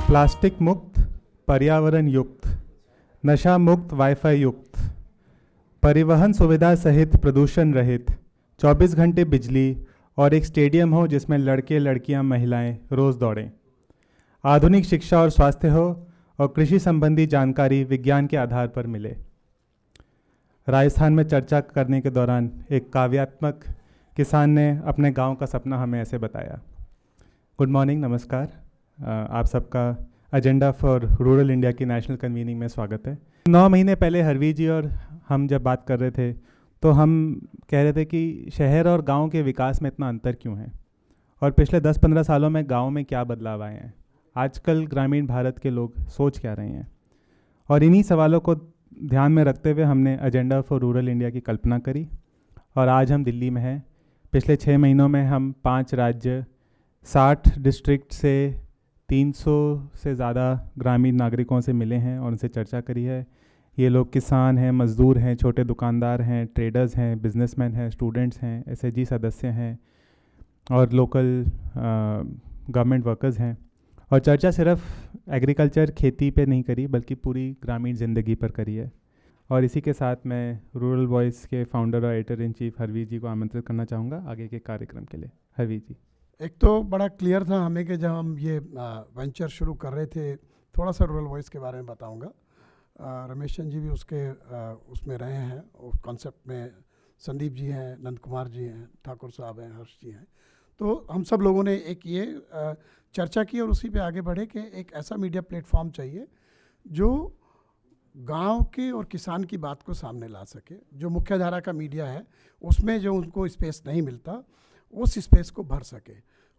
Plastic मुक्त, पर्यावरण युक्त, नशा मुक्त, वाईफाई युक्त, परिवहन सुविधा सहित प्रदूषण रहित, 24 घंटे बिजली और एक स्टेडियम हो जिसमें लड़के लड़कियां महिलाएं रोज़ दौड़ें। आधुनिक शिक्षा और स्वास्थ्य हो और कृषि संबंधी जानकारी विज्ञान के आधार पर मिले। राजस्थान में चर्चा करने के दौरान एक काव्यात्मक किसान ने अपने गांव का सपना हमें ऐसे बताया। गुड मॉर्निंग, नमस्कार। आप सबका एजेंडा फॉर रूरल इंडिया की नेशनल कन्वीनिंग में स्वागत है। 9 महीने पहले हरवीर जी और हम जब बात कर रहे थे तो हम कह रहे थे कि शहर और गांव के विकास में इतना अंतर क्यों है और पिछले 10-15 सालों में गांव में क्या बदलाव आए हैं, आजकल ग्रामीण भारत के लोग सोच क्या रहे हैं। और इन्हीं सवालों को ध्यान में रखते हुए हमने एजेंडा फॉर रूरल इंडिया की कल्पना करी और आज हम दिल्ली में हैं। पिछले 6 महीनों में हम 5 राज्य, 60 डिस्ट्रिक्ट से 300 से ज़्यादा ग्रामीण नागरिकों से मिले हैं और उनसे चर्चा करी है। ये लोग किसान हैं, मज़दूर हैं, छोटे दुकानदार हैं, ट्रेडर्स हैं, बिजनेसमैन हैं, स्टूडेंट्स हैं, एसएचजी सदस्य हैं और लोकल गवर्नमेंट वर्कर्स हैं। और चर्चा सिर्फ एग्रीकल्चर, खेती पे नहीं करी बल्कि पूरी ग्रामीण ज़िंदगी पर करी है। और इसी के साथ मैं रूरल वॉइस के फाउंडर और एडिटर इन चीफ हरवीर जी को आमंत्रित करना चाहूँगा आगे के कार्यक्रम के लिए। हरवीर जी। एक तो बड़ा क्लियर था हमें कि जब हम ये वेंचर शुरू कर रहे थे, थोड़ा सा रूरल वॉइस के बारे में बताऊंगा। रमेशन जी भी उसमें रहे हैं, उस कॉन्सेप्ट में संदीप जी हैं, नंद कुमार जी हैं, ठाकुर साहब हैं, हर्ष जी हैं। तो हम सब लोगों ने एक ये चर्चा की और उसी पे आगे बढ़े कि एक ऐसा मीडिया प्लेटफॉर्म चाहिए जो गांव के और किसान की बात को सामने ला सके। जो मुख्य धारा का मीडिया है उसमें जो उनको स्पेस नहीं मिलता, उस स्पेस को भर सके।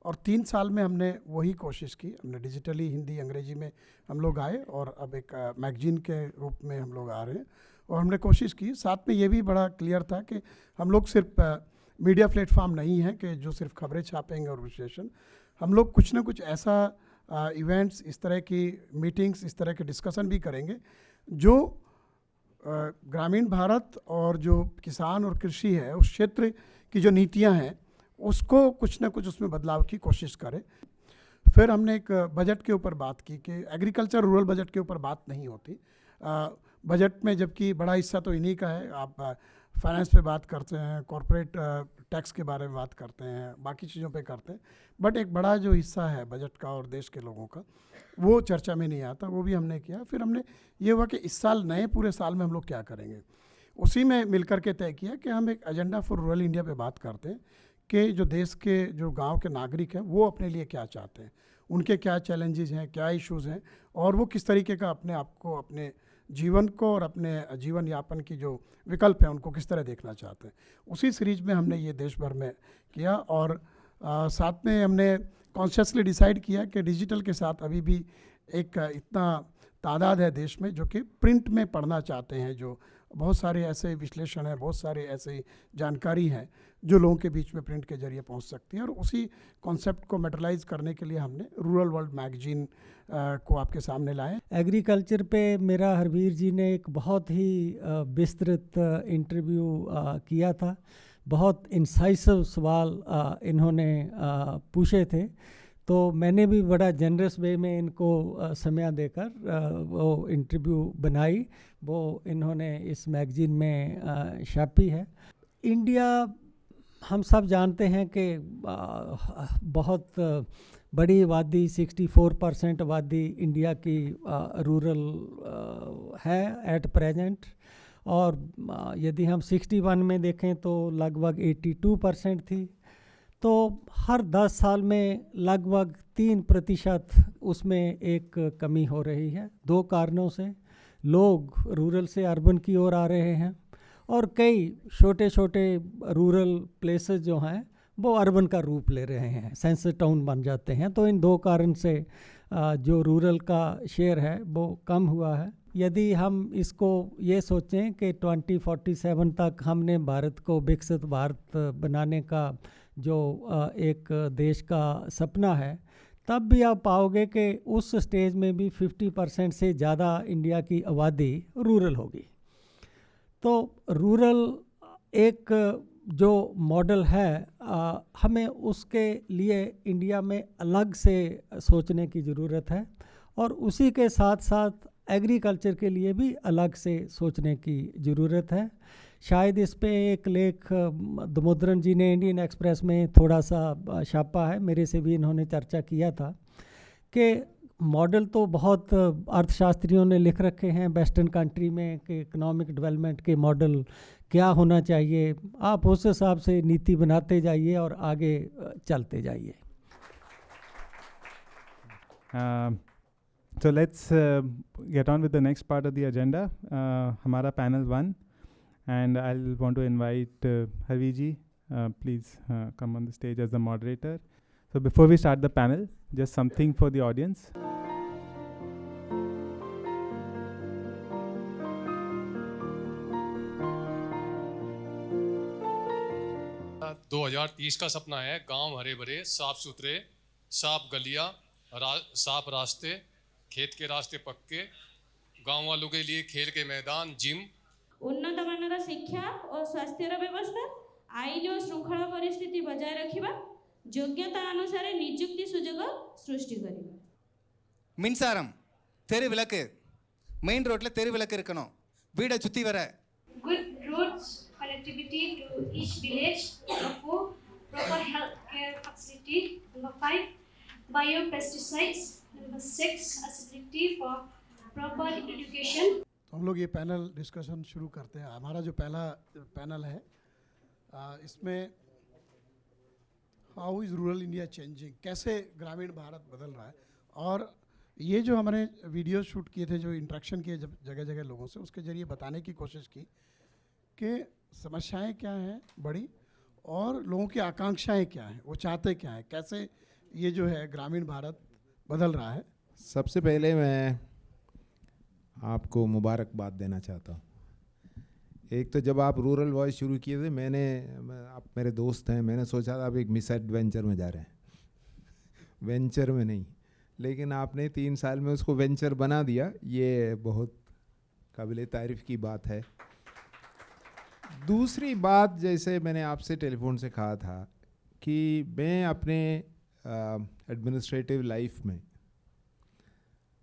और 3 साल में हमने वही कोशिश की। हमने डिजिटली हिंदी अंग्रेजी में हम लोग आए और अब एक मैगजीन के रूप में हम लोग आ रहे हैं और हमने कोशिश की। साथ में ये भी बड़ा क्लियर था कि हम लोग सिर्फ मीडिया प्लेटफॉर्म नहीं है कि जो सिर्फ खबरें छापेंगे और विश्लेषण। हम लोग कुछ ना कुछ ऐसा इवेंट्स, इस तरह की मीटिंग्स, इस तरह के डिस्कशन भी करेंगे जो ग्रामीण भारत और जो किसान और कृषि है उस क्षेत्र की जो नीतियां हैं उसको कुछ ना कुछ उसमें बदलाव की कोशिश करें। फिर हमने एक बजट के ऊपर बात की कि एग्रीकल्चर रूरल बजट के ऊपर बात नहीं होती बजट में, जबकि बड़ा हिस्सा तो इन्हीं का है। आप फाइनेंस पे बात करते हैं, कॉरपोरेट टैक्स के बारे में बात करते हैं, बाकी चीज़ों पे करते हैं, बट एक बड़ा जो हिस्सा है बजट का और देश के लोगों का वो चर्चा में नहीं आता। वो भी हमने किया। फिर हमने ये हुआ कि इस साल नए पूरे साल में हम लोग क्या करेंगे, उसी में मिलकर के तय किया कि हम एक एजेंडा फॉर रूरल इंडिया पे बात करते हैं कि जो देश के जो गांव के नागरिक हैं वो अपने लिए क्या चाहते हैं, उनके क्या चैलेंजेस हैं, क्या इश्यूज़ हैं और वो किस तरीके का अपने आप को, अपने जीवन को और अपने जीवन यापन की जो विकल्प हैं उनको किस तरह देखना चाहते हैं। उसी सीरीज में हमने ये देश भर में किया और साथ में हमने कॉन्शियसली डिसाइड किया कि डिजिटल के साथ अभी भी एक इतना तादाद है देश में जो कि प्रिंट में पढ़ना चाहते हैं। जो बहुत सारे ऐसे विश्लेषण हैं, बहुत सारे ऐसे जानकारी हैं जो लोगों के बीच में प्रिंट के जरिए पहुंच सकती है। और उसी कॉन्सेप्ट को मेटलाइज करने के लिए हमने रूरल वर्ल्ड मैगजीन को आपके सामने लाए। एग्रीकल्चर पे मेरा हरवीर जी ने एक बहुत ही विस्तृत इंटरव्यू किया था। बहुत इंसाइसिव सवाल इन्होंने पूछे थे, तो मैंने भी बड़ा जनरस वे में इनको समय देकर वो इंटरव्यू बनाई। वो इन्होंने इस मैगजीन में छापी है। इंडिया, हम सब जानते हैं कि बहुत बड़ी आबादी, 64% आबादी इंडिया की रूरल है एट प्रेजेंट। और यदि हम 61 में देखें तो लगभग 82% थी। तो हर 10 साल में लगभग 3% उसमें एक कमी हो रही है। 2 कारणों से लोग रूरल से अर्बन की ओर आ रहे हैं और कई छोटे छोटे रूरल प्लेसेस जो हैं वो अर्बन का रूप ले रहे हैं, सेंसस टाउन बन जाते हैं। तो इन 2 कारण से जो रूरल का शेयर है वो कम हुआ है। यदि हम इसको ये सोचें कि 2047 तक हमने भारत को विकसित भारत बनाने का जो एक देश का सपना है, तब भी आप पाओगे कि उस स्टेज में भी 50% से ज़्यादा इंडिया की आबादी रूरल होगी। तो रूरल एक जो मॉडल है हमें उसके लिए इंडिया में अलग से सोचने की ज़रूरत है। और उसी के साथ साथ एग्रीकल्चर के लिए भी अलग से सोचने की ज़रूरत है। शायद इस पे एक लेख दामोदरन जी ने इंडियन एक्सप्रेस में थोड़ा सा छापा है, मेरे से भी इन्होंने चर्चा किया था कि मॉडल तो बहुत अर्थशास्त्रियों ने लिख रखे हैं वेस्टर्न कंट्री में कि इकोनॉमिक डेवलपमेंट के मॉडल क्या होना चाहिए, आप उस हिसाब से नीति बनाते जाइए और आगे चलते जाइए। So let's get on with the next part of the agenda. हमारा panel 1, and I'll want to invite Harveer ji, please come on the stage as the moderator. So before we start the panel, just something for the audience. 2030 का सपना है गांव हरे भरे, साफ सुथरे, साफ गलियां, साफ रास्ते, खेत के रास्ते पक्के, गांव वालों के लिए खेल के मैदान, जिम, उन्नत मानर शिक्षा और स्वास्थ्य व्यवस्था, आईन और श्रृंखला परिस्थिति बजाय रखिबा, योग्यता अनुसार नियुक्ति सुजोग सृष्टि करिबा। மின்சாரம், தெரு விளக்கு, மெயின் ரோட்ல தெரு விளக்கு இருக்கணும், வீடை சுத்தி வர. Good roads, connectivity to each village. Number 4, proper health care facility. Number 5, biopesticides. Number 6, accessibility for proper education. तो हम लोग ये पैनल डिस्कशन शुरू करते हैं। हमारा जो पहला पैनल है इसमें how is rural India changing, कैसे ग्रामीण भारत बदल रहा है। और ये जो हमने वीडियो शूट किए थे, जो इंटरेक्शन किए जब जगह जगह लोगों से, उसके ज़रिए बताने की कोशिश की कि समस्याएं क्या हैं बड़ी और लोगों की आकांक्षाएं क्या हैं, वो चाहते क्या हैं, कैसे ये जो है ग्रामीण भारत बदल रहा है। सबसे पहले मैं आपको मुबारकबाद देना चाहता हूँ। एक तो जब आप रूरल वॉइस शुरू किए थे, आप मेरे दोस्त हैं, मैंने सोचा था आप एक मिस एडवेंचर में जा रहे हैं, वेंचर में नहीं, लेकिन आपने 3 साल में उसको वेंचर बना दिया, ये बहुत काबिल तारीफ़ की बात है। दूसरी बात, जैसे मैंने आपसे टेलीफोन से कहा था कि मैं अपने एडमिनिस्ट्रेटिव लाइफ में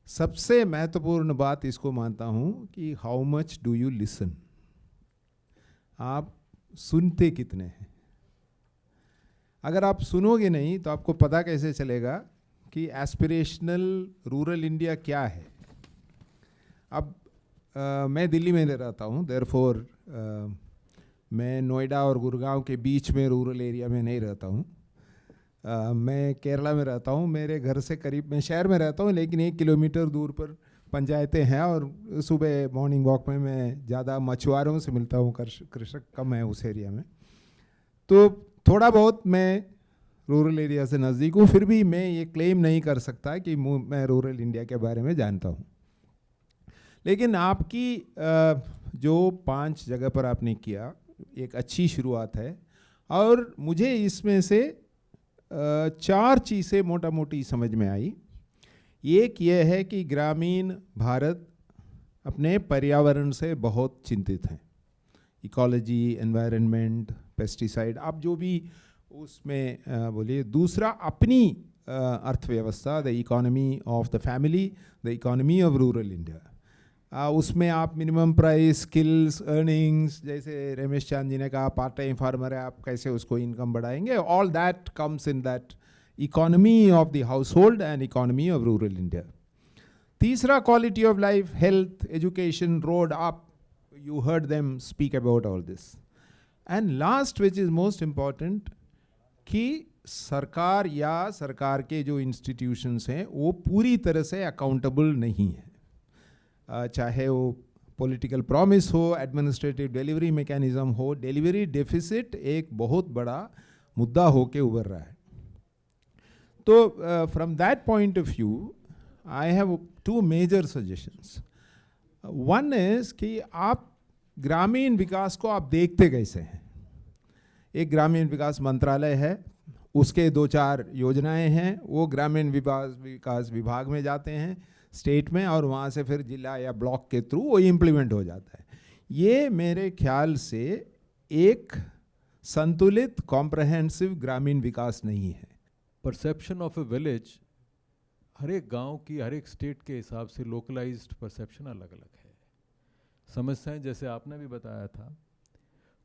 सबसे महत्वपूर्ण बात इसको मानता हूँ कि how much do you listen, आप सुनते कितने हैं। अगर आप सुनोगे नहीं तो आपको पता कैसे चलेगा कि एस्पिरेशनल रूरल इंडिया क्या है। अब मैं दिल्ली में रहता हूँ, देयरफॉर मैं नोएडा और गुड़गांव के बीच में रूरल एरिया में नहीं रहता हूँ। मैं केरला में रहता हूँ, मेरे घर से करीब, मैं शहर में रहता हूँ लेकिन 1 किलोमीटर दूर पर पंचायतें हैं, और सुबह मॉर्निंग वॉक में मैं ज़्यादा मछुआरों से मिलता हूँ, कृषक कम है उस एरिया में, तो थोड़ा बहुत मैं रूरल एरिया से नज़दीक हूँ। फिर भी मैं ये क्लेम नहीं कर सकता कि मैं रूरल इंडिया के बारे में जानता हूँ। लेकिन आपकी जो 5 जगह पर आपने किया, एक अच्छी शुरुआत है, और मुझे इसमें से 4 चीज़ें मोटा मोटी समझ में आई। एक ये है कि ग्रामीण भारत अपने पर्यावरण से बहुत चिंतित हैं, इकोलॉजी, एनवायरनमेंट, पेस्टिसाइड, आप जो भी उसमें बोलिए। दूसरा, अपनी अर्थव्यवस्था, the economy of the family, the economy of rural India, उसमें आप मिनिमम प्राइस, स्किल्स, अर्निंग्स, जैसे रमेश चांद जी ने कहा पार्ट टाइम फार्मर है, आप कैसे उसको इनकम बढ़ाएंगे, all that comes in that economy of the household and economy of rural India. तीसरा, quality of life, health, education, road, आप you heard them speak about all this. And last, which is most important, कि सरकार या सरकार के जो institutions हैं वो पूरी तरह से अकाउंटेबल नहीं है। चाहे वो पॉलिटिकल प्रॉमिस हो, एडमिनिस्ट्रेटिव डिलीवरी मैकेनिज्म हो, डिलीवरी डेफिसिट एक बहुत बड़ा मुद्दा हो के उभर रहा है। तो from that point of view I have 2 major suggestions. One is कि आप ग्रामीण विकास को आप देखते कैसे हैं। एक ग्रामीण विकास मंत्रालय है, उसके 2-4 योजनाएं हैं, वो ग्रामीण विकास विभाग में जाते हैं स्टेट में, और वहाँ से फिर जिला या ब्लॉक के थ्रू वो इम्प्लीमेंट हो जाता है। ये मेरे ख्याल से एक संतुलित कॉम्प्रहेंसिव ग्रामीण विकास नहीं है। Perception of a village हर एक गांव की, हर एक स्टेट के हिसाब से लोकलाइज्ड परसेप्शन अलग अलग है। समस्याएं जैसे आपने भी बताया था,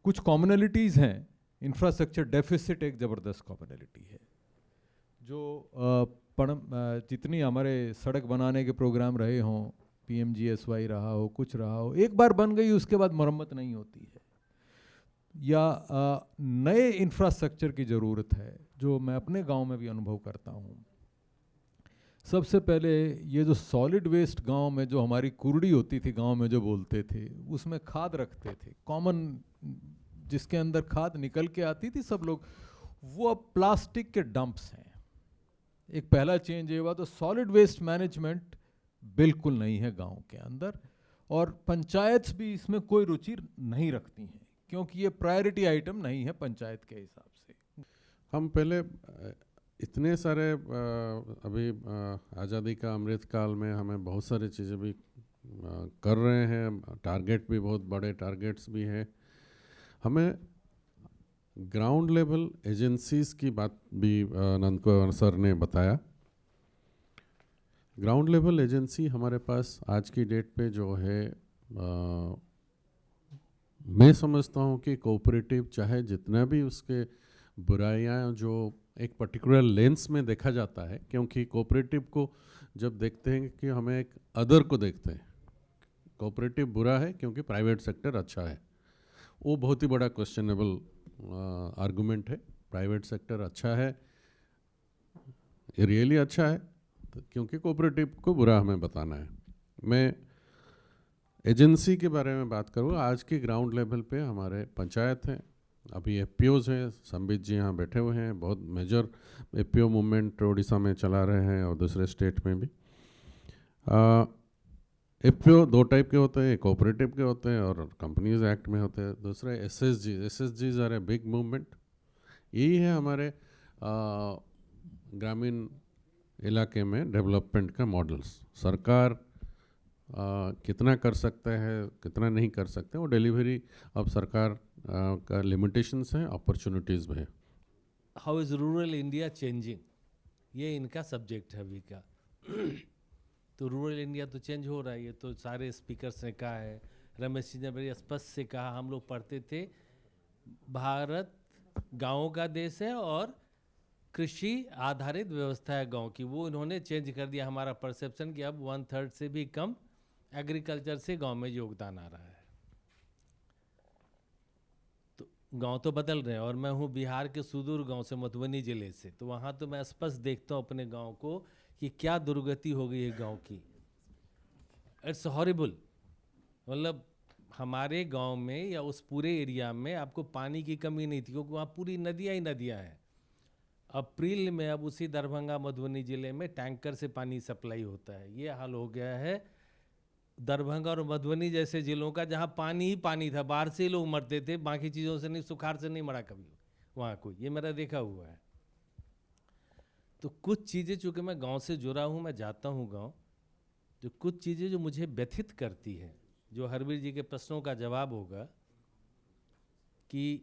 कुछ कॉमनलिटीज़ हैं। इंफ्रास्ट्रक्चर डेफिसिट एक ज़बरदस्त कॉमनलिटी है। जो जितनी हमारे सड़क बनाने के प्रोग्राम रहे हों, PMGSY रहा हो, कुछ रहा हो, एक बार बन गई उसके बाद मरम्मत नहीं होती है, या नए इंफ्रास्ट्रक्चर की ज़रूरत है, जो मैं अपने गांव में भी अनुभव करता हूँ। सबसे पहले ये जो सॉलिड वेस्ट गांव में जो हमारी कुर्डी होती थी, गांव में जो बोलते थे, उसमें खाद रखते थे, कॉमन, जिसके अंदर खाद निकल के आती थी सब लोग, वो अब प्लास्टिक के डंप्स हैं। एक पहला चेंज ये हुआ। तो सॉलिड वेस्ट मैनेजमेंट बिल्कुल नहीं है गांव के अंदर, और पंचायत भी इसमें कोई रुचि नहीं रखती हैं, क्योंकि ये प्रायोरिटी आइटम नहीं है पंचायत के हिसाब से। हम पहले इतने सारे अभी आज़ादी का अमृत काल में हमें बहुत सारी चीज़ें भी कर रहे हैं, टारगेट भी बहुत बड़े टारगेट्स भी हैं। हमें ग्राउंड लेवल एजेंसीज़ की बात भी नंद कुमार सर ने बताया। ग्राउंड लेवल एजेंसी हमारे पास आज की डेट पे जो है, मैं समझता हूँ कि कोऑपरेटिव चाहे जितना भी उसके बुराइयाँ जो एक पर्टिकुलर लेंस में देखा जाता है, क्योंकि कोऑपरेटिव को जब देखते हैं कि हमें एक अदर को देखते हैं, कोऑपरेटिव बुरा है क्योंकि प्राइवेट सेक्टर अच्छा है, वो बहुत ही बड़ा क्वेश्चनेबल आर्गुमेंट है। प्राइवेट सेक्टर अच्छा है, ये रियली अच्छा है, तो क्योंकि कोऑपरेटिव को बुरा हमें बताना है। मैं एजेंसी के बारे में बात करूँ, आज की ग्राउंड लेवल पे हमारे पंचायत हैं, अभी FPOs हैं, संबित जी यहाँ बैठे हुए हैं, बहुत मेजर FPO मूवमेंट उड़ीसा में चला रहे हैं और दूसरे स्टेट में भी। FPO दो टाइप के होते हैं, कोऑपरेटिव के होते हैं और कंपनीज एक्ट में होते हैं। दूसरे SSGs are a big movement. यही है हमारे ग्रामीण इलाके में डेवलपमेंट का मॉडल्स। सरकार कितना कर सकता है, कितना नहीं कर सकते, वो डिलीवरी अब सरकार का लिमिटेशंस हैं, अपॉर्चुनिटीज़ भी हैं। How is rural India changing, ये इनका सब्जेक्ट है अभी का। तो रूरल इंडिया तो चेंज हो रहा है, ये तो सारे स्पीकर्स ने कहा है। रमेश जी ने बड़ी स्पष्ट से कहा, हम लोग पढ़ते थे भारत गाँवों का देश है और कृषि आधारित व्यवस्था है गांव की, वो इन्होंने चेंज कर दिया हमारा परसेप्शन कि अब 1/3 से भी कम एग्रीकल्चर से गांव में योगदान आ रहा है। तो गांव तो बदल रहे हैं, और मैं हूं बिहार के सुदूर गांव से, मधुबनी जिले से, तो वहां तो मैं स्पष्ट देखता हूं अपने गांव को कि क्या दुर्गति हो गई है गांव की। It's horrible. मतलब हमारे गांव में या उस पूरे एरिया में आपको पानी की कमी नहीं थी, क्योंकि वहाँ पूरी नदियाँ ही नदियाँ हैं। अप्रैल में अब उसी दरभंगा मधुबनी ज़िले में टैंकर से पानी सप्लाई होता है। ये हाल हो गया है दरभंगा और मधुबनी जैसे ज़िलों का, जहाँ पानी ही पानी था, बाहर से ही लोग मरते थे, बाकी चीज़ों से नहीं, सुखाड़ से नहीं मरा कभी वहाँ कोई। ये मेरा देखा हुआ है। तो कुछ चीज़ें, चूँकि मैं गांव से जुड़ा हूँ, मैं जाता हूँ गांव, जो कुछ चीज़ें जो मुझे व्यथित करती है, जो हरवीर जी के प्रश्नों का जवाब होगा कि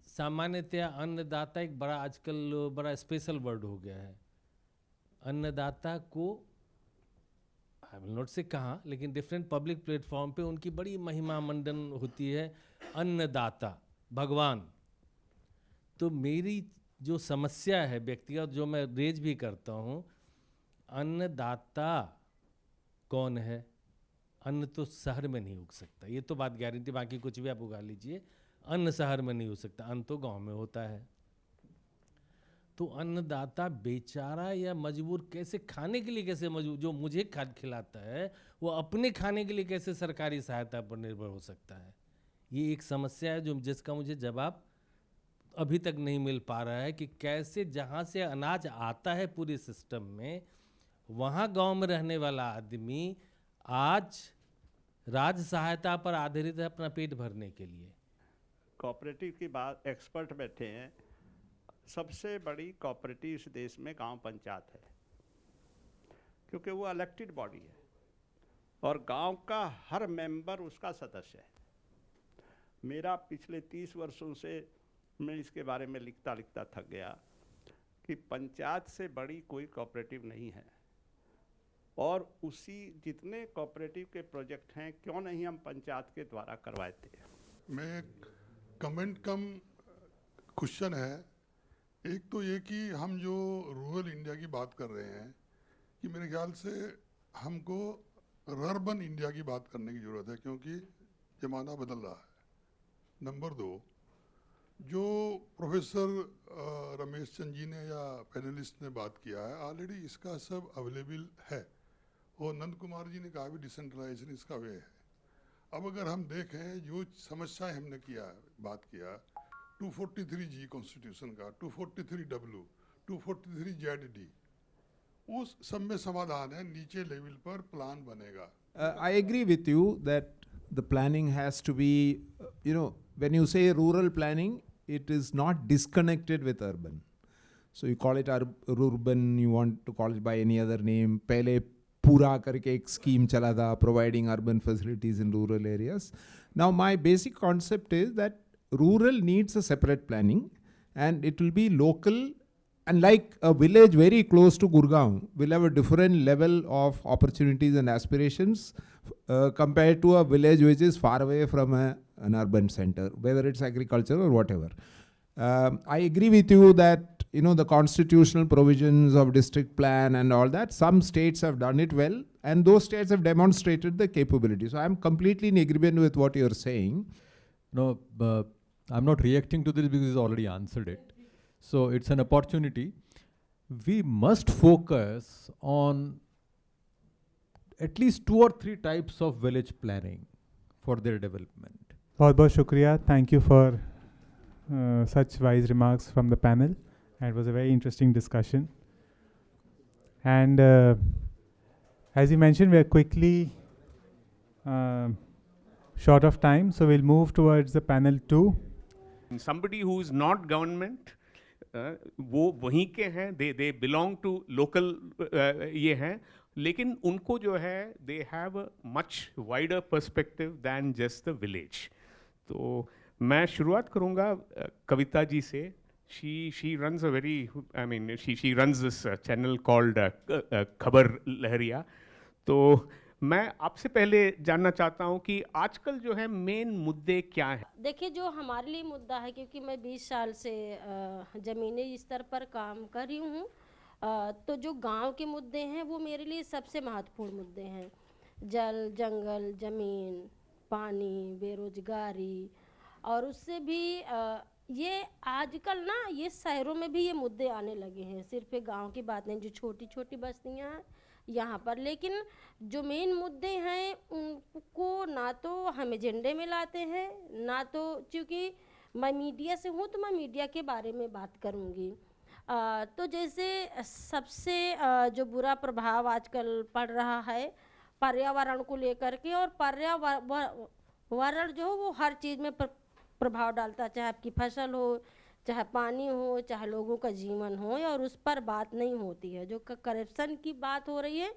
सामान्यतया अन्नदाता एक बड़ा आजकल बड़ा स्पेशल वर्ड हो गया है। अन्नदाता को आई विल नॉट से कहाँ, लेकिन डिफरेंट पब्लिक प्लेटफॉर्म पे उनकी बड़ी महिमा मंडन होती है, अन्नदाता भगवान। तो मेरी जो समस्या है व्यक्तिगत, जो मैं रेज भी करता हूँ, अन्नदाता कौन है? अन्न तो शहर में नहीं उग सकता, ये तो बात गारंटी, बाकी कुछ भी आप उगा लीजिए, अन्न शहर में नहीं हो सकता, अन्न तो गांव में होता है। तो अन्नदाता बेचारा या मजबूर कैसे खाने के लिए, कैसे मजबूर, जो मुझे खाद खिलाता है वो अपने खाने के लिए कैसे सरकारी सहायता पर निर्भर हो सकता है? ये एक समस्या है जो जिसका मुझे जवाब अभी तक नहीं मिल पा रहा है कि कैसे जहाँ से अनाज आता है पूरे सिस्टम में, वहाँ गांव में रहने वाला आदमी आज राज्य सहायता पर आधारित है अपना पेट भरने के लिए। कोऑपरेटिव की बात, एक्सपर्ट बैठे हैं। सबसे बड़ी कोऑपरेटिव इस देश में गांव पंचायत है, क्योंकि वो इलेक्टेड बॉडी है और गांव का हर मेंबर उसका सदस्य है। मेरा पिछले 30 वर्षों से मैं इसके बारे में लिखता लिखता थक गया कि पंचायत से बड़ी कोई कोऑपरेटिव नहीं है, और उसी जितने कोऑपरेटिव के प्रोजेक्ट हैं क्यों नहीं हम पंचायत के द्वारा करवाते हैं। मैं कमेंट कम क्वेश्चन है। एक तो ये कि हम जो रूरल इंडिया की बात कर रहे हैं कि मेरे ख्याल से हमको अर्बन इंडिया की बात करने की ज़रूरत है, क्योंकि ज़माना बदल रहा है। नंबर 2, जो प्रोफेसर रमेश चंद जी ने या पैनलिस्ट ने बात किया है, ऑलरेडी इसका सब अवेलेबल है, और नंद कुमार जी ने कहा भी डिसेंट्रलाइजेशन इसका वे है। अब अगर हम देखें जो समस्याएं हमने बात किया 243G कॉन्स्टिट्यूशन का, 243W, 243ZD, उस सब में समाधान है, नीचे लेवल पर प्लान बनेगा। I agree with you that the planning has to be, when you say rural planning, it is not disconnected with urban. So you call it urban, you want to call it by any other name. पहले पूरा करके एक scheme चला था providing urban facilities in rural areas. Now my basic concept is that rural needs a separate planning, and it will be local. And like a village very close to Gurgaon will have a different level of opportunities and aspirations compared to a village which is far away from an urban center, whether it's agriculture or whatever. I agree with you that the constitutional provisions of district plan and all that, some states have done it well, and those states have demonstrated the capability. So I'm completely in agreement with what you're saying. No, I'm not reacting to this because he's already answered it. So it's an opportunity. We must focus on at least 2 or 3 types of village planning for their development. बहुत बहुत शुक्रिया. Thank you for such wise remarks from the panel. It was a very interesting discussion. And as you mentioned, we are quickly short of time, so we'll move towards the panel 2. Somebody who is not government, वो वहीं के हैं, they belong to local ये हैं, लेकिन उनको जो है they have a much wider perspective than just the village. तो मैं शुरुआत करूँगा कविता जी से. She runs a very, she runs this channel called खबर लहरिया. तो मैं आपसे पहले जानना चाहता हूँ कि आजकल जो है मेन मुद्दे क्या हैं? देखिए, जो हमारे लिए मुद्दा है, क्योंकि मैं 20 साल से ज़मीनी स्तर पर काम कर रही हूँ, तो जो गांव के मुद्दे हैं वो मेरे लिए सबसे महत्वपूर्ण मुद्दे हैं. जल, जंगल, ज़मीन, पानी, बेरोजगारी, और उससे भी ये आजकल ना ये शहरों में भी ये मुद्दे आने लगे हैं. सिर्फ एक गाँव की बात नहीं, जो छोटी छोटी बस्तियाँ हैं यहाँ पर, लेकिन जो मेन मुद्दे हैं उनको ना तो हम एजेंडे में लाते हैं, ना तो, क्योंकि मैं मीडिया से हूँ तो मैं मीडिया के बारे में बात करूँगी. तो जैसे सबसे जो बुरा प्रभाव आजकल पड़ रहा है पर्यावरण को लेकर के, और पर्यावरण जो वो हर चीज़ में प्रभाव डालता है, चाहे आपकी फसल हो, चाहे पानी हो, चाहे लोगों का जीवन हो, और उस पर बात नहीं होती है. जो करप्शन की बात हो रही है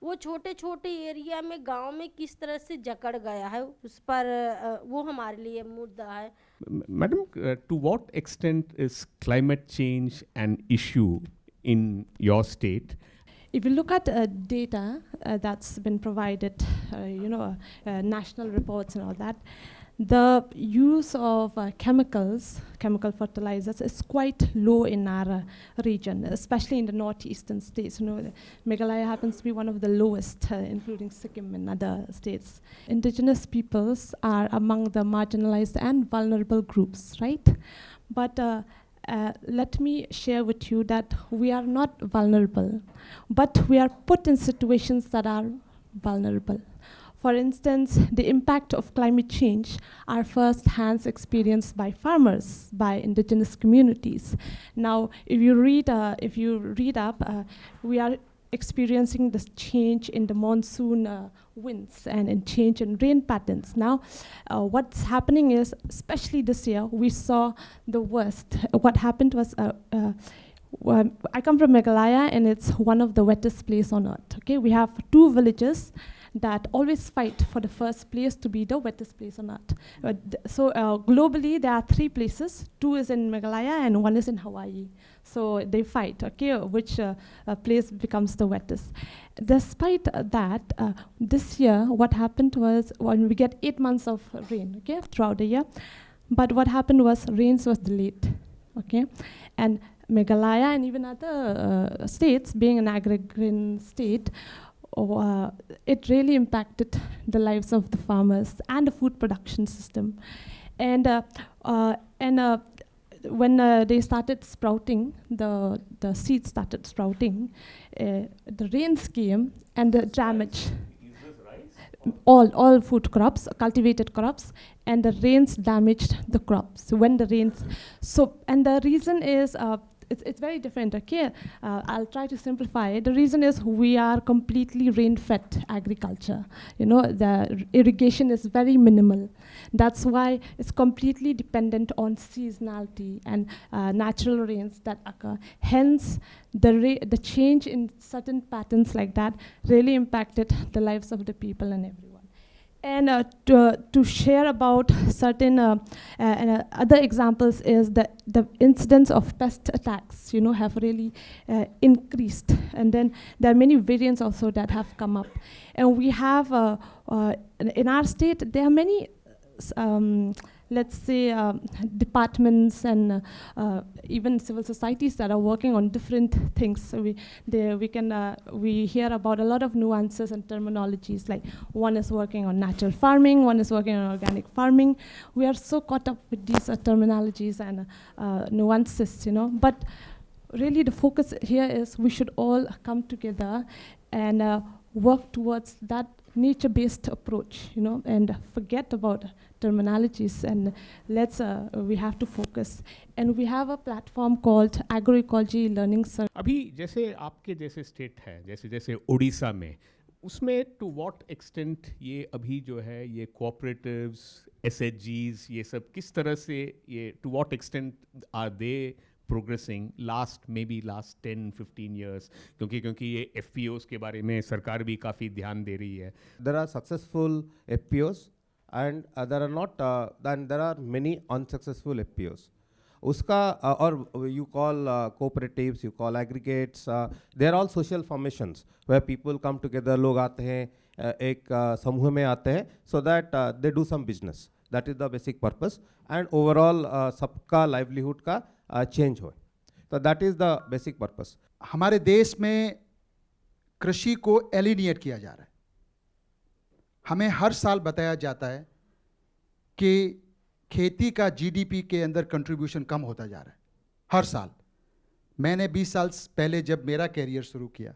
वो छोटे छोटे एरिया में, गांव में किस तरह से जकड़ गया है, उस पर वो हमारे लिए मुद्दा है. Madam, to what extent is climate change an issue in your state? If you look at data that's been provided, national reports and all that, the use of chemical fertilizers is quite low in our region, especially in the northeastern states. Meghalaya happens to be one of the lowest, including Sikkim and other states. Indigenous peoples are among the marginalized and vulnerable groups, right? But let me share with you that we are not vulnerable, but we are put in situations that are vulnerable. For instance, the impact of climate change are first-hand experienced by farmers, by indigenous communities. Now, if you read up, we are experiencing this change in the monsoon winds and in change in rain patterns. Now, what's happening is, especially this year, we saw the worst. What happened was, I come from Meghalaya, and it's one of the wettest places on earth. Okay, we have 2 villages that always fight for the first place to be the wettest place on earth. So globally, there are 3 places. 2 is in Meghalaya and 1 is in Hawaii. So they fight, okay, which place becomes the wettest. Despite that, this year, what happened was when we get 8 months of rain, okay, throughout the year, but what happened was rains was delayed, okay, and Meghalaya and even other states, being an agrarian state, it really impacted the lives of the farmers and the food production system. And when they started sprouting, the seeds started sprouting, the rains came and the damage. All food crops, cultivated crops, and the rains damaged the crops. When the rains, and the reason is, it's very different, okay? I'll try to simplify it. The reason is we are completely rain-fed agriculture. You know, the irrigation is very minimal. That's why it's completely dependent on seasonality and natural rains that occur. Hence, the change in certain patterns like that really impacted the lives of the people and everyone. And to share about certain other examples is that the incidence of pest attacks, you know, have really increased. And then there are many variants also that have come up. And we have, in our state, there are many, let's say, departments and even civil societies that are working on different things. So we hear about a lot of nuances and terminologies, like one is working on natural farming, one is working on organic farming. We are so caught up with these terminologies and nuances, you know. But really the focus here is we should all come together and work towards that nature-based approach, you know, and forget about terminologies, and we have to focus. And we have a platform called Agroecology Learning Circle. अभी जैसे आपके जैसे state है, जैसे जैसे उड़ीसा में, उसमें to what extent ये अभी जो है ये कोऑपरेटिव्स, एसएचजीज, ये सब किस तरह से ये to what extent are they progressing maybe last 10-15 years, क्योंकि ये FPOs के बारे में सरकार भी काफ़ी ध्यान दे रही है. There are successful FPOs and there are not, then there are many unsuccessful FPOs. Uska, or you call cooperatives, you call aggregates, they are all social formations where people come together, log aate hain, ek samuh mein aate hain, so that they do some business. That is the basic purpose, and overall सबका livelihood का change हो. So that is the basic purpose. हमारे देश में कृषि को एलिनिएट किया जा रहा है. हमें हर साल बताया जाता है कि खेती का जीडीपी के अंदर कंट्रीब्यूशन कम होता जा रहा है हर साल. मैंने 20 साल पहले जब मेरा कैरियर शुरू किया,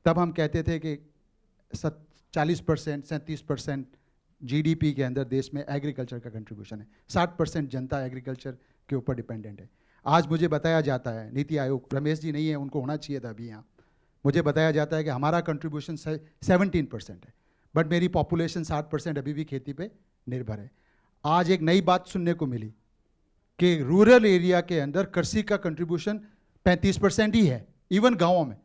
तब हम कहते थे कि 40%, 37% जीडीपी के अंदर देश में एग्रीकल्चर का कंट्रीब्यूशन है. 60% जनता एग्रीकल्चर के ऊपर डिपेंडेंट है. आज मुझे बताया जाता है, नीति आयोग, रमेश जी नहीं है, उनको होना चाहिए था अभी यहाँ, मुझे बताया जाता है कि हमारा कंट्रीब्यूशन 17% है, बट मेरी पॉपुलेशन 60% अभी भी खेती पे निर्भर है. आज एक नई बात सुनने को मिली कि रूरल एरिया के अंदर कृषि का कंट्रीब्यूशन 35% ही है, इवन गाँवों में.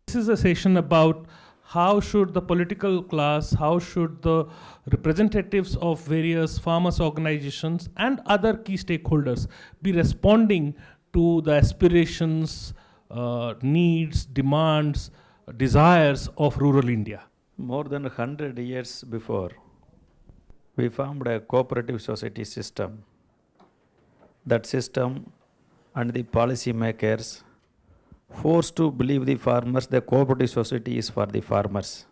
This is a session about how should the political class, how should the representatives of various farmers organizations and other key stakeholders be responding to the aspirations, needs, demands, desires of rural India. More than 100 years before, we formed a cooperative society system. That system and the policy makers forced to believe the farmers the cooperative society is for the farmers.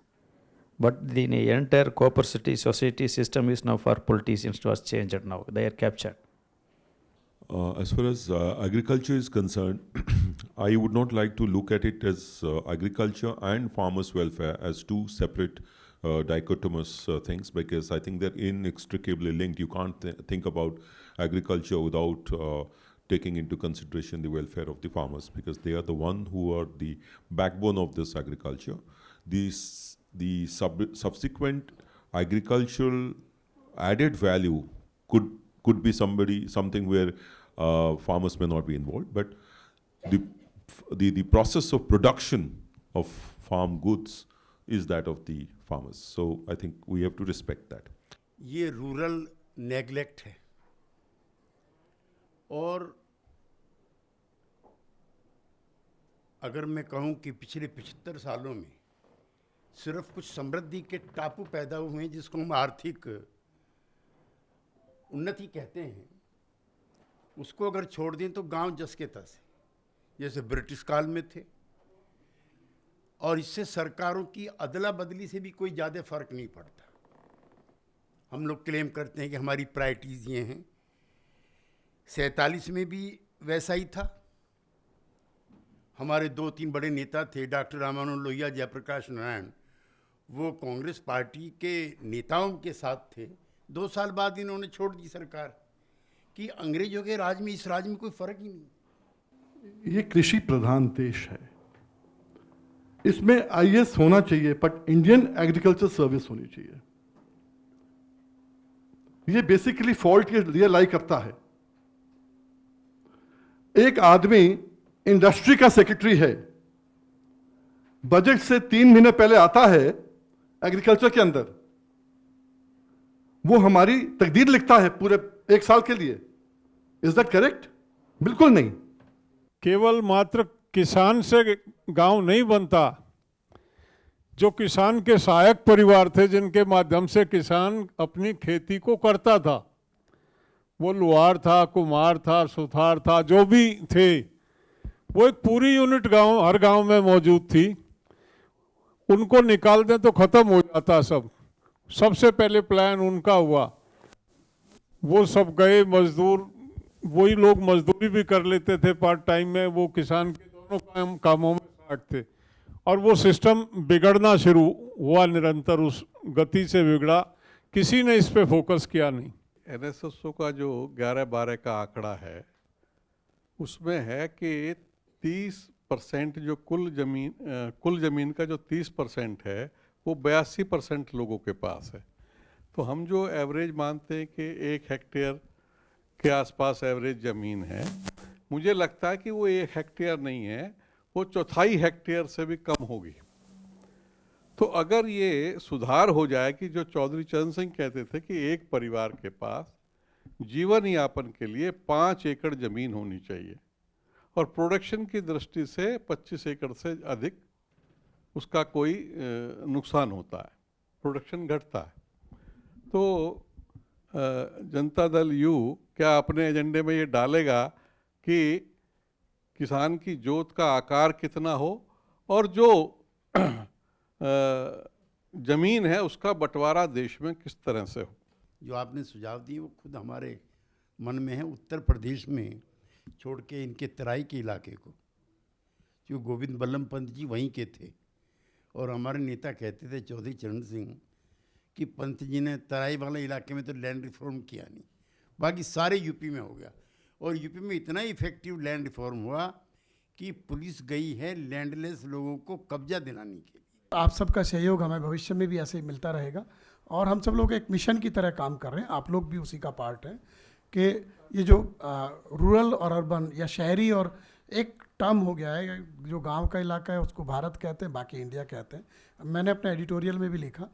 But the entire cooperative society system is now for politicians. It was changed now. They are captured. As far as agriculture is concerned, I would not like to look at it as agriculture and farmers' welfare as two separate dichotomous things, because I think they're inextricably linked. You can't think about agriculture without taking into consideration the welfare of the farmers, because they are the one who are the backbone of this agriculture. The subsequent agricultural added value could be something where farmers may not be involved, but the process of production of farm goods is that of the farmers. So I think we have to respect that. ये rural neglect है और अगर मैं कहूं कि पिछले 75 सालों में सिर्फ कुछ समृद्धि के टापू पैदा हुए हैं जिसको हम आर्थिक उन्नति कहते हैं, उसको अगर छोड़ दें तो गांव जस के तस है, जैसे ब्रिटिश काल में थे। और इससे सरकारों की अदला बदली से भी कोई ज़्यादा फर्क नहीं पड़ता। हम लोग क्लेम करते हैं कि हमारी प्रायोरिटीज़ ये हैं। 47 में भी वैसा ही था। हमारे 2-3 बड़े नेता थे, डॉक्टर रामानंद लोहिया, जयप्रकाश नारायण, वो कांग्रेस पार्टी के नेताओं के साथ थे। 2 साल बाद इन्होंने छोड़ दी सरकार कि अंग्रेजों के राज में इस राज में कोई फर्क ही नहीं। ये कृषि प्रधान देश है, इसमें IAS होना चाहिए, बट इंडियन एग्रीकल्चर सर्विस होनी चाहिए। ये बेसिकली फॉल्ट ये रियलाई करता है। एक आदमी इंडस्ट्री का सेक्रेटरी है, बजट से 3 महीने पहले आता है एग्रीकल्चर के अंदर, वो हमारी तकदीर लिखता है पूरे 1 साल के लिए। Is that correct? बिल्कुल नहीं। केवल मात्र किसान से गांव नहीं बनता। जो किसान के सहायक परिवार थे, जिनके माध्यम से किसान अपनी खेती को करता था, वो लुहार था, कुम्हार था, सुथार था, जो भी थे, वो एक पूरी यूनिट गांव, हर गांव में मौजूद थी। उनको निकाल दें तो ख़त्म हो जाता सब। सबसे पहले प्लान उनका हुआ। वो सब गए मजदूर, वही लोग मजदूरी भी कर लेते थे पार्ट टाइम में, वो किसान के दोनों कामों में साथ थे। और वो सिस्टम बिगड़ना शुरू हुआ, निरंतर उस गति से बिगड़ा। किसी ने इस पे फोकस किया नहीं। NSSO का जो 11-12 का आंकड़ा है, उसमें है कि 30% जो कुल ज़मीन का जो 30% है, वो 82% लोगों के पास है। तो हम जो एवरेज मानते हैं कि 1 हेक्टेयर के आसपास एवरेज ज़मीन है, मुझे लगता है कि वो 1 हेक्टेयर नहीं है, वो 1/4 हेक्टेयर से भी कम होगी। तो अगर ये सुधार हो जाए कि जो चौधरी चरण सिंह कहते थे कि एक परिवार के पास जीवन यापन के लिए 5 एकड़ ज़मीन होनी चाहिए, और प्रोडक्शन की दृष्टि से 25 एकड़ से अधिक उसका कोई नुकसान होता है, प्रोडक्शन घटता है। तो जनता दल यू क्या अपने एजेंडे में ये डालेगा कि किसान की जोत का आकार कितना हो, और जो ज़मीन है उसका बंटवारा देश में किस तरह से हो। जो आपने सुझाव दिए वो खुद हमारे मन में है। उत्तर प्रदेश में छोड़ के इनके तराई के इलाके को, जो गोविंद बल्लभ पंत जी वहीं के थे, और हमारे नेता कहते थे चौधरी चरण सिंह कि पंत जी ने तराई वाले इलाके में तो लैंड रिफॉर्म किया नहीं, बाकी सारे यूपी में हो गया। और यूपी में इतना इफेक्टिव लैंड रिफॉर्म हुआ कि पुलिस गई है लैंडलेस लोगों को कब्जा दिलाने के लिए। आप सबका सहयोग हमें भविष्य में भी ऐसे ही मिलता रहेगा, और हम सब लोग एक मिशन की तरह काम कर रहे हैं। आप लोग भी उसी का पार्ट हैं कि ये जो रूरल और अर्बन या शहरी, और एक टर्म हो गया है, जो गांव का इलाका है उसको भारत कहते हैं, बाकी इंडिया कहते हैं। मैंने अपने एडिटोरियल में भी लिखा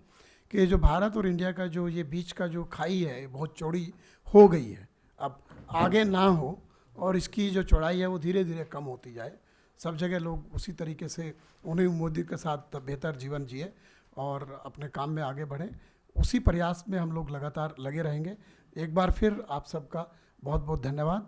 कि जो भारत और इंडिया का जो ये बीच का जो खाई है बहुत चौड़ी हो गई है, अब आगे ना हो, और इसकी जो चौड़ाई है वो धीरे धीरे कम होती जाए। सब जगह लोग उसी तरीके से उन्हीं मोदी के साथ बेहतर जीवन जिए और अपने काम में आगे बढ़ें। उसी प्रयास में हम लोग लगातार लगे रहेंगे। एक बार फिर आप सबका बहुत बहुत धन्यवाद।